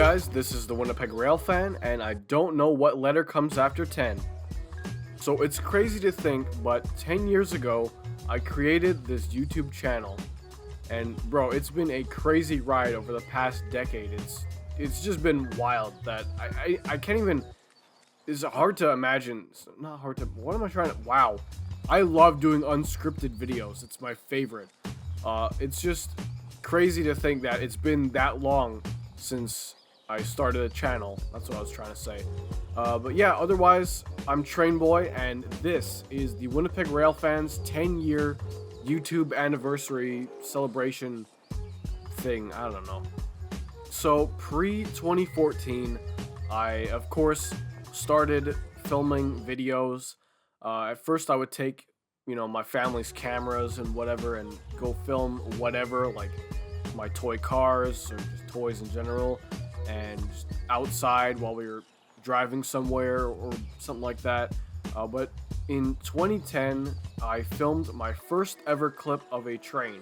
guys, this is the Winnipeg Railfan, and I don't know what letter comes after 10. So it's crazy to think, but 10 years ago, I created this YouTube channel. And bro, it's been a crazy ride over the past decade. It's just been wild that I can't even, it's hard to imagine, it's not hard to, what am I trying to, wow. I love doing unscripted videos, it's my favorite. It's just crazy to think that it's been that long since I started a channel. That's what I was trying to say. But yeah, otherwise, I'm Train Boy, and this is the Winnipeg Railfans 10-year YouTube anniversary celebration thing. I don't know. So pre-2014, I of course started filming videos. At first, I would take, my family's cameras and whatever, and go film whatever, like my toy cars or just toys in general, and just outside while we were driving somewhere or something like that. But in 2010, I filmed my first ever clip of a train.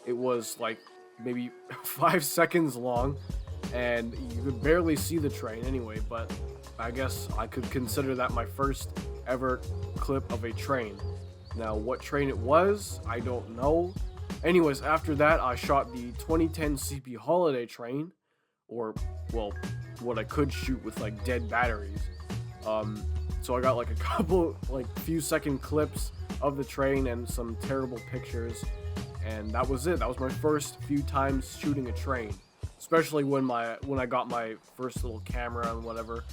It was like maybe 5 seconds long, and you could barely see the train anyway, but I guess I could consider that my first ever clip of a train. Now, what train it was, I don't know. Anyways, after that, I shot the 2010 CP Holiday train, or, well, what I could shoot with, like, dead batteries. So I got, like, a couple, few second clips of the train and some terrible pictures, and that was it. That was my first few times shooting a train, especially when I got my first little camera and whatever.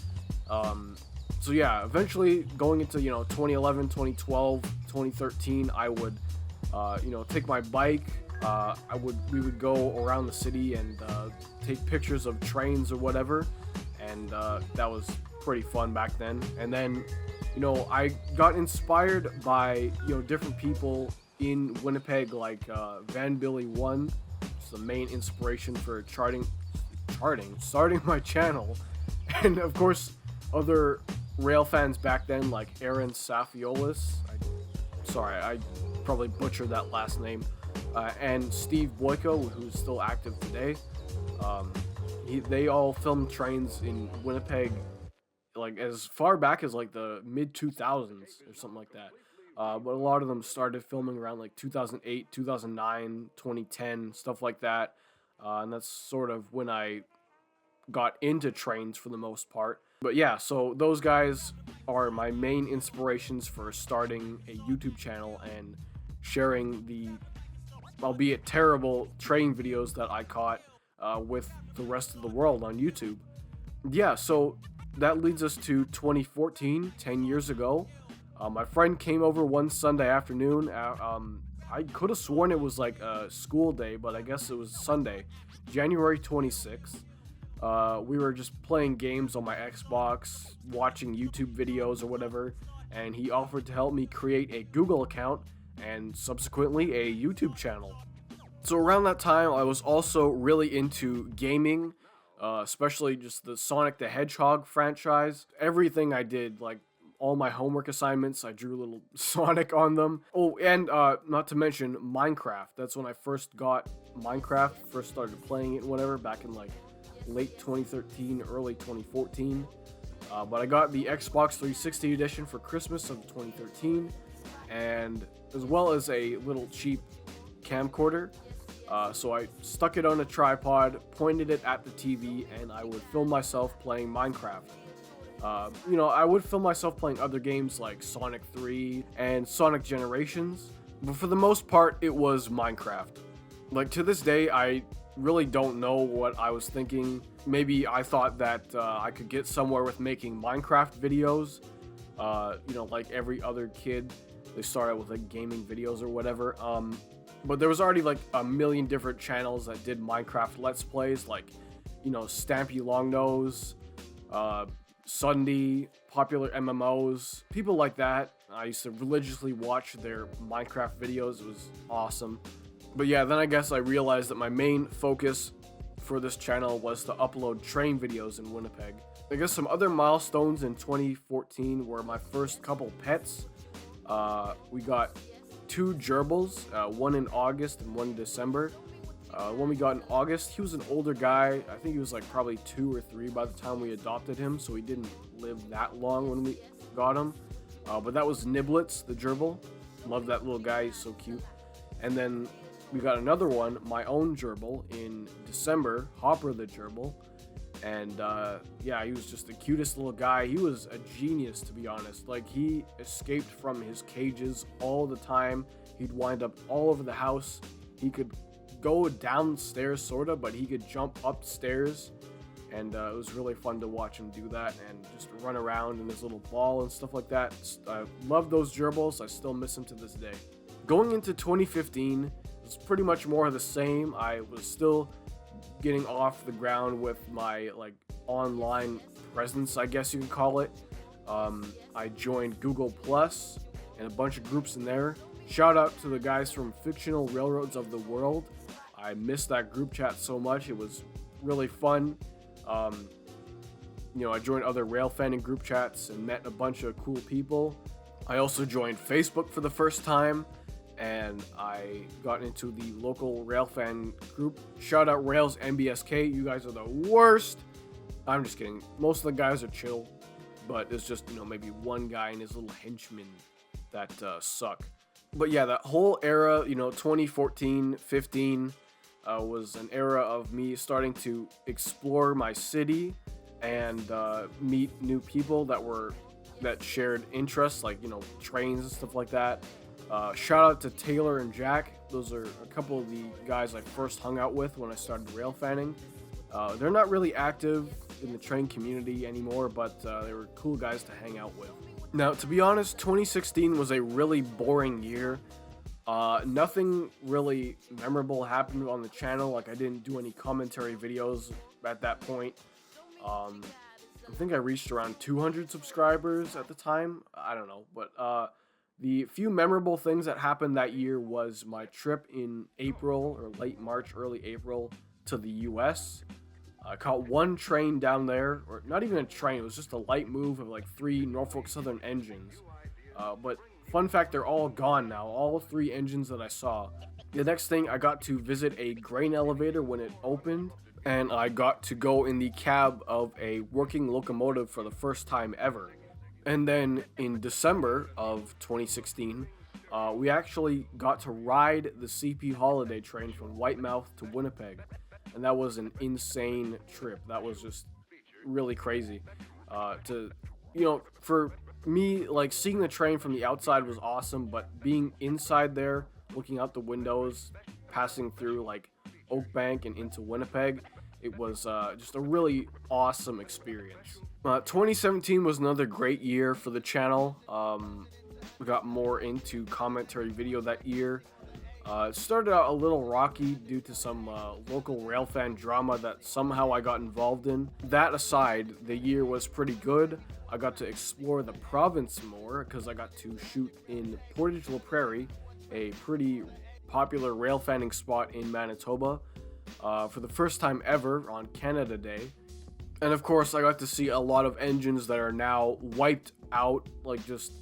So yeah, eventually going into, 2011, 2012, 2013, I would, take my bike. We would go around the city and take pictures of trains or whatever, and that was pretty fun back then. And then, I got inspired by, different people in Winnipeg, like Van Billy 1, the main inspiration for starting my channel, and of course other rail fans back then, like Aaron Safiolis. I probably butchered that last name. And Steve Boyko, who's still active today. They all filmed trains in Winnipeg, like as far back as like the mid 2000s or something like that. But a lot of them started filming around like 2008, 2009, 2010, stuff like that. And that's sort of when I got into trains for the most part. But yeah, so those guys are my main inspirations for starting a YouTube channel and sharing the, albeit terrible, train videos that I caught with the rest of the world on YouTube. Yeah, so that leads us to 2014, 10 years ago. My friend came over one Sunday afternoon. I could have sworn it was like a school day, but I guess it was Sunday, January 26th. We were just playing games on my Xbox, watching YouTube videos or whatever, and he offered to help me create a Google account and subsequently a YouTube channel. So around that time, I was also really into gaming, especially just the Sonic the Hedgehog franchise. Everything I did, like all my homework assignments, I drew a little Sonic on them. Oh, and not to mention Minecraft. That's when I first got Minecraft, first started playing it, whatever, back in like late 2013, early 2014. But I got the Xbox 360 edition for Christmas of 2013, and as well as a little cheap camcorder. So I stuck it on a tripod, pointed it at the TV, and I would film myself playing Minecraft. I would film myself playing other games like Sonic 3 and Sonic Generations, but for the most part, it was Minecraft. Like, to this day, I really don't know what I was thinking. Maybe I thought that I could get somewhere with making Minecraft videos. Like every other kid, they start out with like gaming videos or whatever. But there was already like a million different channels that did Minecraft Let's Plays, like, Stampy Longnose, Sunday, popular MMOs, people like that. I used to religiously watch their Minecraft videos. It was awesome. But yeah, then I guess I realized that my main focus for this channel was to upload train videos in Winnipeg. I guess some other milestones in 2014 were my first couple pets. We got 2 gerbils, one in August and one in December. When we got in August, he was an older guy. I think he was like probably 2 or 3 by the time we adopted him, so he didn't live that long when we got him. But that was Niblets, the gerbil. Love that little guy, he's so cute. And then we got another one, my own gerbil, in December, Hopper the gerbil. And yeah, he was just the cutest little guy. He was a genius, to be honest. Like, he escaped from his cages all the time. He'd wind up all over the house. He could go downstairs, sorta, but he could jump upstairs. And it was really fun to watch him do that and just run around in his little ball and stuff like that. I love those gerbils. I still miss him to this day. Going into 2015, it was pretty much more of the same. I was still getting off the ground with my like online presence, I guess you could call it. I joined Google Plus and a bunch of groups in there. Shout out to the guys from Fictional Railroads of the World. I missed that group chat so much. It was really fun. You know, I joined other railfanning group chats and met a bunch of cool people. I also joined Facebook for the first time, and I got into the local railfan group. Shout out Rails MBSK, you guys are the worst. I'm just kidding. Most of the guys are chill, but it's just, you know, maybe one guy and his little henchmen that suck. But yeah, that whole era, you know, 2014, 15, was an era of me starting to explore my city and meet new people that shared interests, like, you know, trains and stuff like that. Shout out to Taylor and Jack. Those are a couple of the guys I first hung out with when I started railfanning. They're not really active in the train community anymore, but they were cool guys to hang out with. Now, to be honest, 2016 was a really boring year. Nothing really memorable happened on the channel. Like, I didn't do any commentary videos at that point. I think I reached around 200 subscribers at the time. I don't know, but the few memorable things that happened that year was my trip in April or late March, early April to the US. I caught one train down there, or not even a train, it was just a light move of like 3 Norfolk Southern engines. But fun fact, they're all gone now, all 3 engines that I saw. The next thing, I got to visit a grain elevator when it opened, and I got to go in the cab of a working locomotive for the first time ever. And then in December of 2016, we actually got to ride the CP Holiday train from Whitemouth to Winnipeg. And that was an insane trip. That was just really crazy. You know, for me, like, seeing the train from the outside was awesome, but being inside there, looking out the windows, passing through like Oakbank and into Winnipeg, it was just a really awesome experience. 2017 was another great year for the channel. We got more into commentary video that year. It started out a little rocky due to some local railfan drama that somehow I got involved in. That aside, the year was pretty good. I got to explore the province more because I got to shoot in Portage La Prairie, a pretty popular railfanning spot in Manitoba, for the first time ever on Canada Day. And of course, I got to see a lot of engines that are now wiped out, like just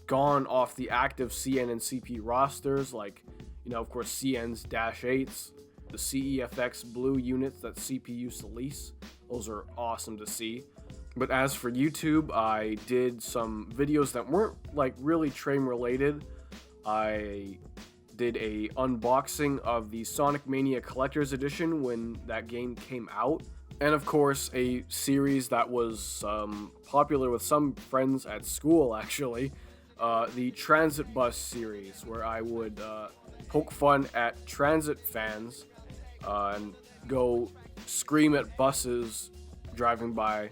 gone off the active CN and CP rosters, like, you know, of course, CN's Dash 8s, the CEFX blue units that CP used to lease. Those are awesome to see. But as for YouTube, I did some videos that weren't like really train related. I did a unboxing of the Sonic Mania Collector's Edition when that game came out. And of course, a series that was popular with some friends at school, actually. The Transit Bus series, where I would poke fun at transit fans and go scream at buses driving by.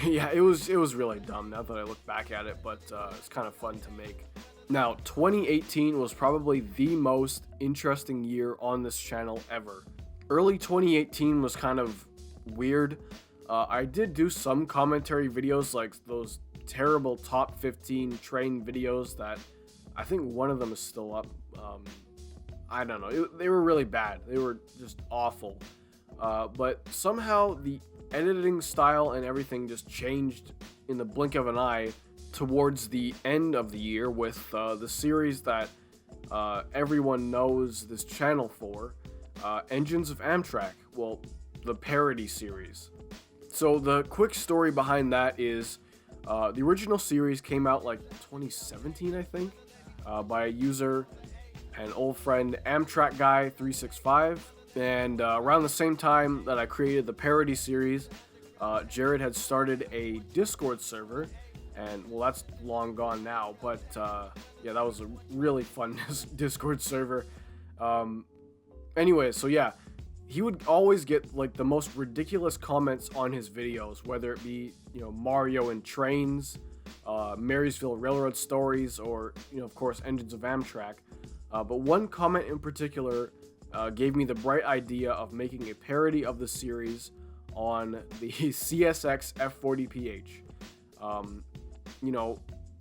Yeah, it was really dumb now that I look back at it, but it's kind of fun to make. Now, 2018 was probably the most interesting year on this channel ever. Early 2018 was kind of weird. I did do some commentary videos, like those terrible top 15 train videos that I think one of them is still up. I don't know. They were really bad. They were just awful. But somehow the editing style and everything just changed in the blink of an eye towards the end of the year with the series that everyone knows this channel for, Engines of Amtrak, well, the parody series. So the quick story behind that is, the original series came out like 2017, I think, by a user, an old friend, Amtrak Guy 365, and around the same time that I created the parody series, Jared had started a Discord server, and well, that's long gone now, but yeah, that was a really fun Discord server. Anyway, so yeah, he would always get like the most ridiculous comments on his videos, whether it be, you know, Mario and Trains, Marysville Railroad Stories, or, you know, of course, Engines of Amtrak. But one comment in particular gave me the bright idea of making a parody of the series on the CSX F40PH. You know,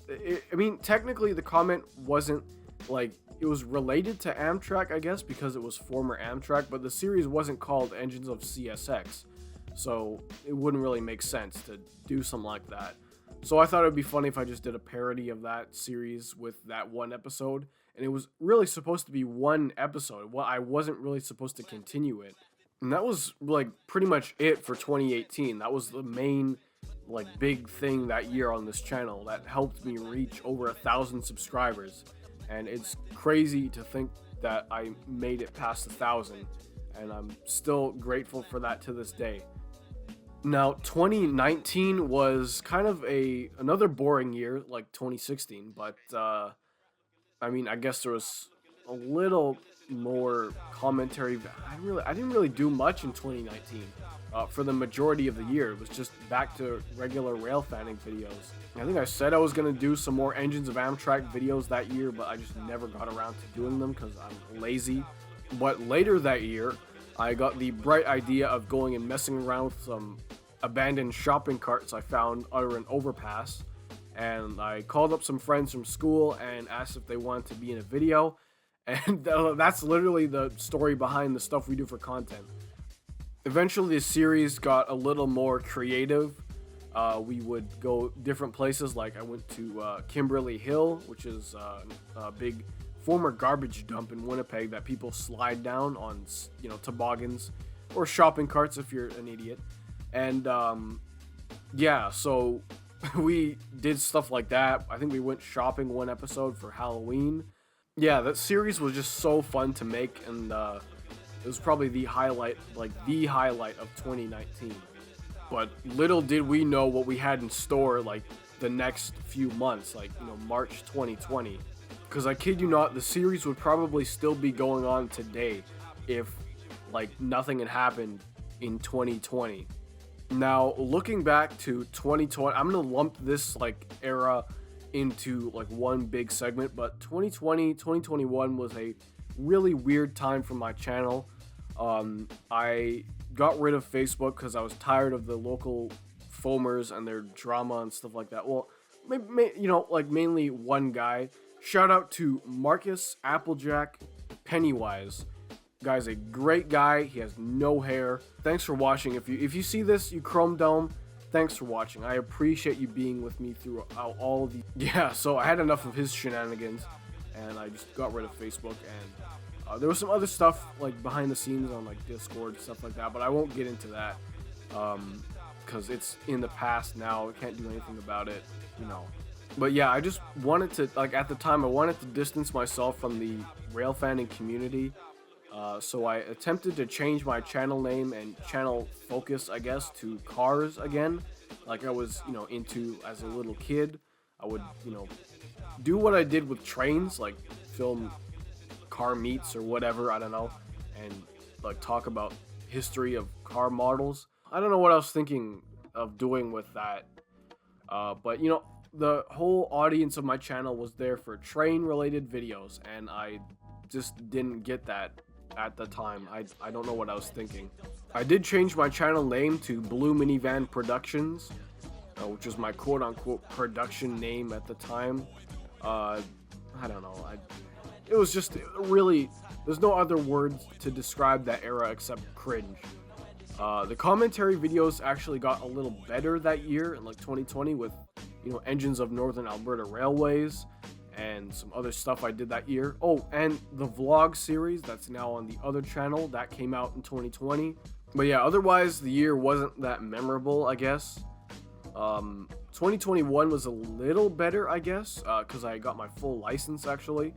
I mean, technically the comment wasn't like, it was related to Amtrak, I guess, because it was former Amtrak, but the series wasn't called Engines of CSX, so it wouldn't really make sense to do something like that. So I thought it would be funny if I just did a parody of that series with that one episode, and it was really supposed to be one episode. Well, I wasn't really supposed to continue it. And that was like pretty much it for 2018. That was the main like big thing that year on this channel that helped me reach over 1,000 subscribers. And it's crazy to think that I made it past 1,000, and I'm still grateful for that to this day. Now, 2019 was kind of another boring year like 2016, but I mean, I guess there was a little more commentary. I didn't really do much in 2019. For the majority of the year, it was just back to regular railfanning videos. I think I said I was going to do some more Engines of Amtrak videos that year, but I just never got around to doing them because I'm lazy. But later that year, I got the bright idea of going and messing around with some abandoned shopping carts I found under an overpass. And I called up some friends from school and asked if they wanted to be in a video. And that's literally the story behind the stuff we do for content. Eventually, the series got a little more creative. We would go different places, like I went to Kimberly Hill, which is a big former garbage dump in Winnipeg that people slide down on, you know, toboggans or shopping carts if you're an idiot. And yeah, so we did stuff like that. I think we went shopping one episode for Halloween. Yeah, that series was just so fun to make, and it was probably the highlight of 2019. But little did we know what we had in store, like, the next few months, like, you know, March 2020. Because I kid you not, the series would probably still be going on today if, like, nothing had happened in 2020. Now, looking back to 2020, I'm going to lump this, like, era into, like, one big segment, but 2021 was a really weird time for my channel. I got rid of Facebook because I was tired of the local foamers and their drama and stuff like that. Well, you know, like mainly one guy. Shout out to Marcus Applejack Pennywise. Guy's a great guy. He has no hair. Thanks for watching. If you see this, you Chrome Dome, thanks for watching. I appreciate you being with me throughout all the... Yeah, so I had enough of his shenanigans, and I just got rid of Facebook, and there was some other stuff like behind the scenes on like Discord and stuff like that, but I won't get into that because it's in the past now. I can't do anything about it, you know. But yeah, I just wanted to, like, at the time, I wanted to distance myself from the railfanning community. So I attempted to change my channel name and channel focus, I guess, to cars again, like I was, you know, into as a little kid. I would, you know, do what I did with trains, like film car meets or whatever, I don't know, and like talk about history of car models. I don't know what I was thinking of doing with that, but you know, the whole audience of my channel was there for train related videos, and I just didn't get that at the time. I don't know what I was thinking. I did change my channel name to Blue Minivan Productions, which was my quote-unquote production name at the time. I don't know. It was just really, there's no other words to describe that era except cringe. The commentary videos actually got a little better that year in like 2020 with, you know, Engines of Northern Alberta Railways and some other stuff I did that year. Oh, and the vlog series that's now on the other channel that came out in 2020. But yeah, otherwise the year wasn't that memorable, I guess. 2021 was a little better, I guess, because I got my full license actually,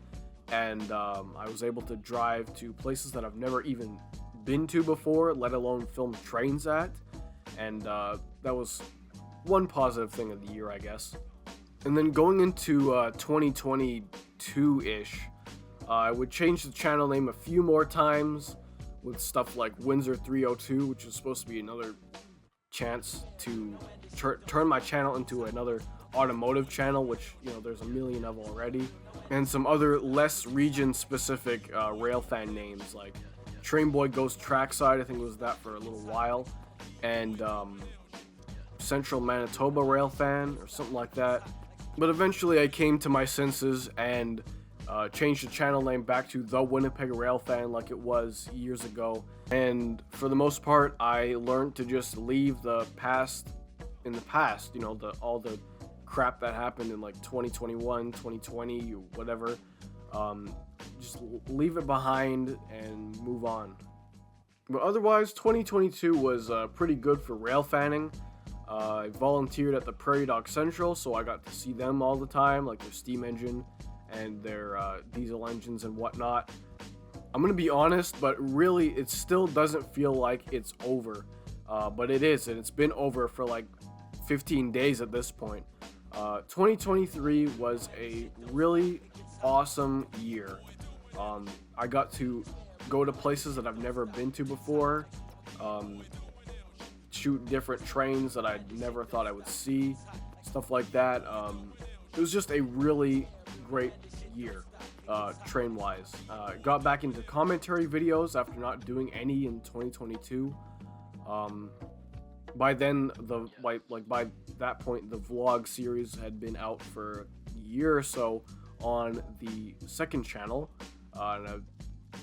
and I was able to drive to places that I've never even been to before, let alone film trains at, and that was one positive thing of the year, I guess. And then going into 2022-ish, I would change the channel name a few more times with stuff like Windsor 302, which is supposed to be another chance to turn my channel into another automotive channel, which, you know, there's a million of already. And some other less region-specific Railfan names, like Trainboy Goes Trackside, I think it was that for a little while, and Central Manitoba Railfan, or something like that. But eventually I came to my senses and changed the channel name back to The Winnipeg Railfan like it was years ago. And for the most part, I learned to just leave the past in the past, you know, all the crap that happened in like 2021, 2020, whatever. Just leave it behind and move on. But otherwise, 2022 was pretty good for railfanning. I volunteered at the Prairie Dog Central, so I got to see them all the time, like their steam engine and their diesel engines and whatnot. I'm gonna be honest, but really it still doesn't feel like it's over, but it is, and it's been over for like 15 days at this point. 2023 was a really awesome year. I got to go to places that I've never been to before, shoot different trains that I never thought I would see, stuff like that. It was just a really great year, train wise. Got back into commentary videos after not doing any in 2022. By then, by that point, the vlog series had been out for a year or so on the second channel, and I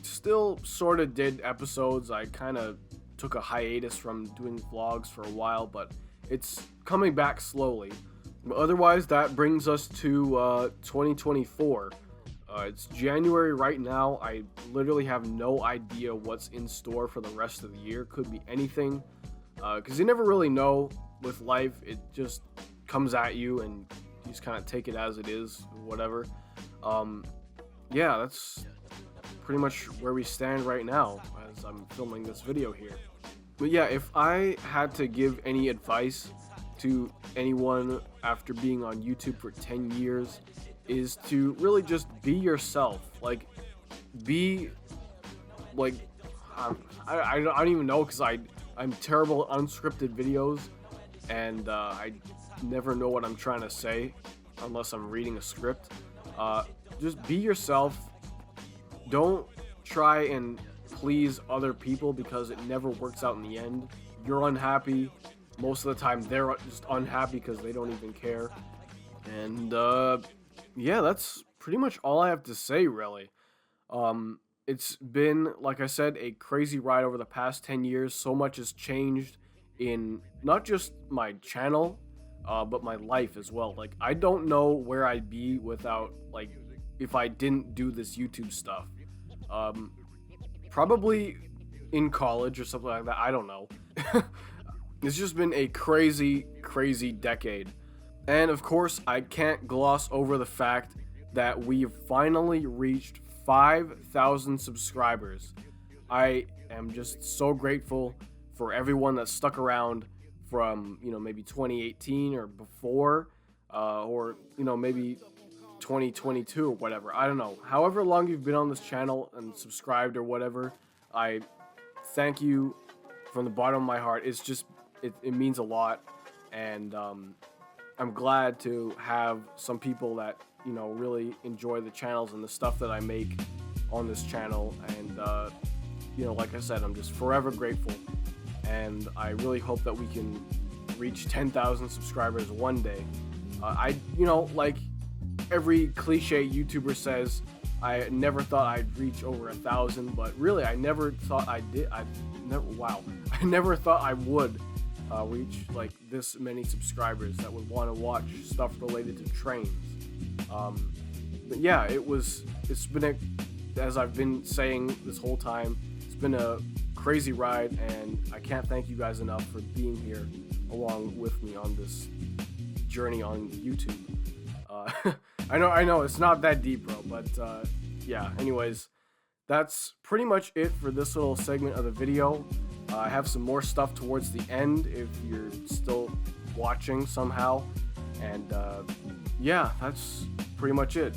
still sort of did episodes. I kind of took a hiatus from doing vlogs for a while, but it's coming back slowly. But otherwise, that brings us to 2024. It's January right now. I literally have no idea what's in store for the rest of the year. Could be anything, because you never really know with life. It just comes at you and you just kind of take it as it is, whatever. Yeah, that's pretty much where we stand right now as I'm filming this video here. But yeah, if I had to give any advice to anyone after being on YouTube for 10 years, is to really just be yourself. Like, be like, I don't even know, because I'm terrible at unscripted videos, and I never know what I'm trying to say unless I'm reading a script. Just be yourself. Don't try and please other people, because it never works out in the end. You're unhappy. Most of the time they're just unhappy because they don't even care. And yeah, that's pretty much all I have to say, really. It's been, like I said, a crazy ride over the past 10 years. So much has changed in not just my channel, but my life as well. Like, I don't know where I'd be without, like, if I didn't do this YouTube stuff. Probably in college or something like that. I don't know. It's just been a crazy, crazy decade. And of course, I can't gloss over the fact that we've finally reached 5,000 subscribers. I am just so grateful for everyone that stuck around from, you know, maybe 2018 or before, or, you know, maybe 2022 or whatever. I don't know. However long you've been on this channel and subscribed or whatever, I thank you from the bottom of my heart. It's just, it means a lot, and I'm glad to have some people that, you know, really enjoy the channels and the stuff that I make on this channel. And you know, like I said, I'm just forever grateful, and I really hope that we can reach 10,000 subscribers one day. You know, like every cliche YouTuber says, I never thought I'd reach over 1,000, but really, I never thought I did. I never thought I would reach like this many subscribers that would want to watch stuff related to trains. But yeah, it's been as I've been saying this whole time, it's been a crazy ride, and I can't thank you guys enough for being here along with me on this journey on YouTube. I know it's not that deep, bro, but yeah, anyways, that's pretty much it for this little segment of the video. I have some more stuff towards the end if you're still watching somehow, and yeah, that's pretty much it.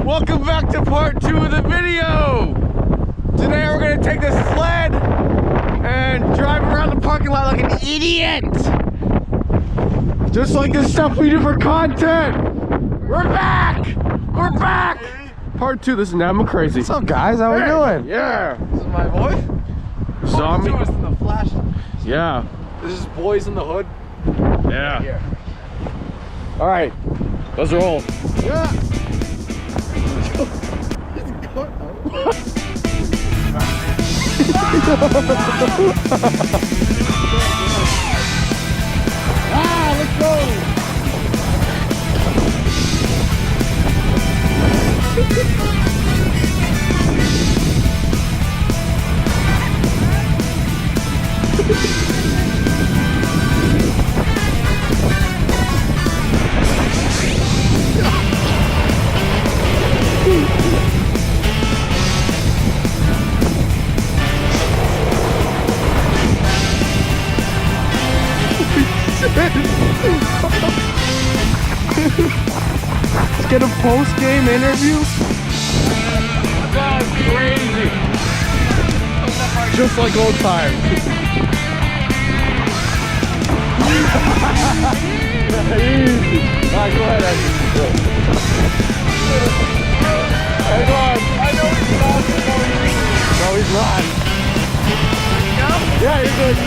Welcome back to part 2 of the video. Today we're gonna take this sled and drive around the parking lot like an idiot. Just like the stuff we do for content. We're back! We're back! Part 2, this is now I'm crazy. What's up, guys? How we doing? Yeah. This is my voice. Zombie. Show us in the flash. Yeah. This is Boys in the Hood. Yeah. Here. Alright. Let's roll. Yeah. Let's go! Let's get a post-game interview. That's crazy. Just like old times. Easy. Alright, go ahead, Andrew. Hang on. I know he's not. No, he's not. Yeah, you're good.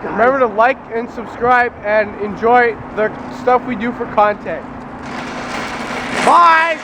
Remember to like and subscribe and enjoy the stuff we do for content. Bye!